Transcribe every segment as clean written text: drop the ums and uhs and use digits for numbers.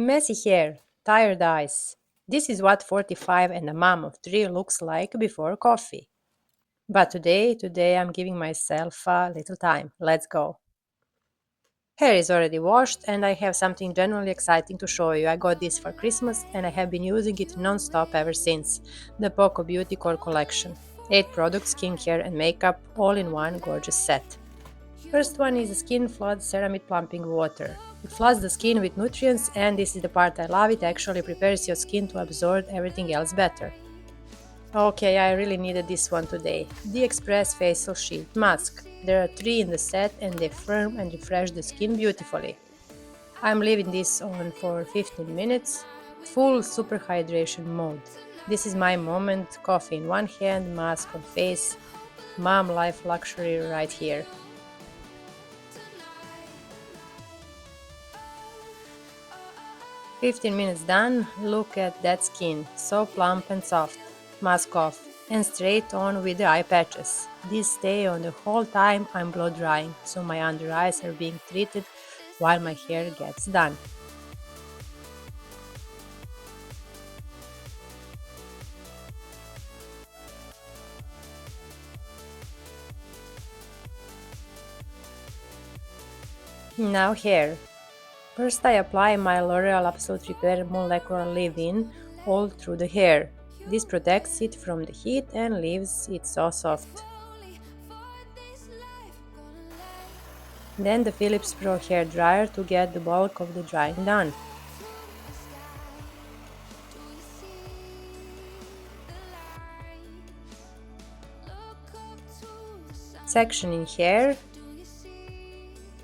Messy hair, tired eyes. This is what 45 and a mom of three looks like before coffee. But today I'm giving myself a little time. Let's go. Hair is already washed and I have something genuinely exciting to show you. I got this for Christmas and I have been using it non-stop ever since. The Poco Beauty Core Collection. 8 products, skincare and makeup all in one gorgeous set. First one is the Skin Flood Ceramide Plumping Water. It floods the skin with nutrients and this is the part I love, it actually prepares your skin to absorb everything else better. Okay, I really needed this one today. The Express Facial Sheet Mask. There are 3 in the set and they firm and refresh the skin beautifully. I'm leaving this on for 15 minutes. Full super hydration mode. This is my moment, coffee in one hand, mask on face. Mom life luxury right here. 15 minutes done, look at that skin, so plump and soft. Mask off, and straight on with the eye patches. These stay on the whole time I'm blow drying, so my under eyes are being treated while my hair gets done. Now hair. First I apply my L'Oreal Absolut Repair Molecular Leave-In all through the hair. This protects it from the heat and leaves it so soft. Then the Philips Pro hair dryer to get the bulk of the drying done. Sectioning hair,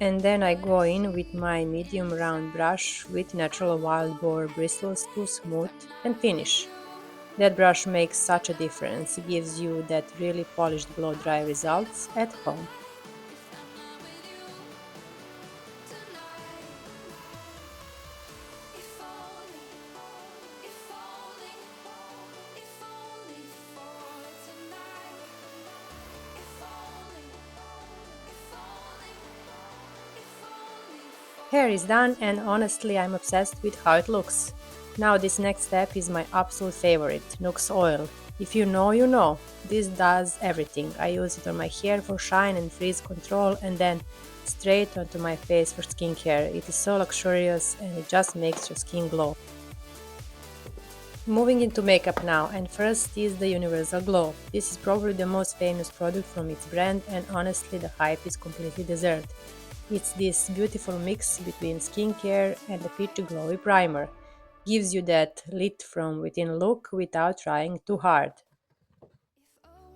and then I go in with my medium round brush with natural wild boar bristles to smooth and finish. That brush makes such a difference, it gives you that really polished blow dry results at home. Hair is done and honestly I'm obsessed with how it looks. Now this next step is my absolute favorite, Nuxe Oil. If you know, you know. This does everything. I use it on my hair for shine and frizz control and then straight onto my face for skincare. It is so luxurious and it just makes your skin glow. Moving into makeup now, and first is the Universal Glow. This is probably the most famous product from its brand and honestly the hype is completely deserved. It's this beautiful mix between skincare and a peachy glowy primer. Gives you that lit from within look without trying too hard.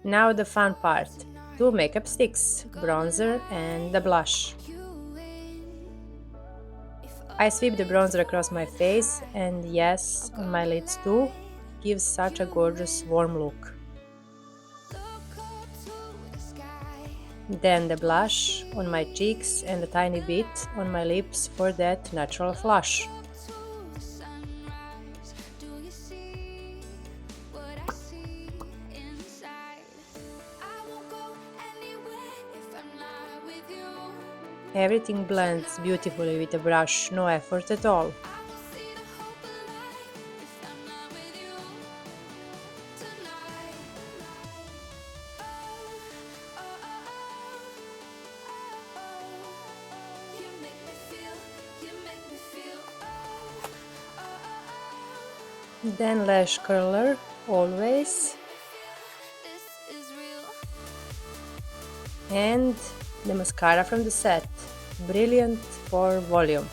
Now the fun part. 2 makeup sticks, bronzer and the blush. I sweep the bronzer across my face and yes, on my lids too. Gives such a gorgeous warm look. Then the blush on my cheeks and a tiny bit on my lips for that natural flush. Everything blends beautifully with a brush, no effort at all. Then lash curler, always. And the mascara from the set, brilliant for volume.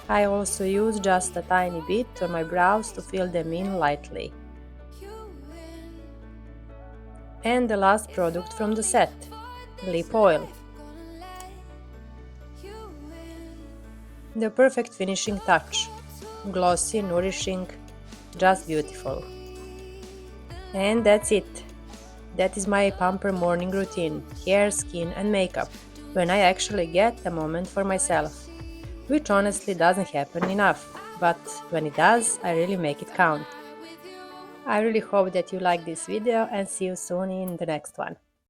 I also use just a tiny bit on my brows to fill them in lightly. And the last product from the set, lip oil. The perfect finishing touch. Glossy, nourishing, just beautiful. And that's it. That is my Pamper morning routine, hair, skin and makeup, when I actually get a moment for myself. Which honestly doesn't happen enough, but when it does, I really make it count. I really hope that you like this video and see you soon in the next one.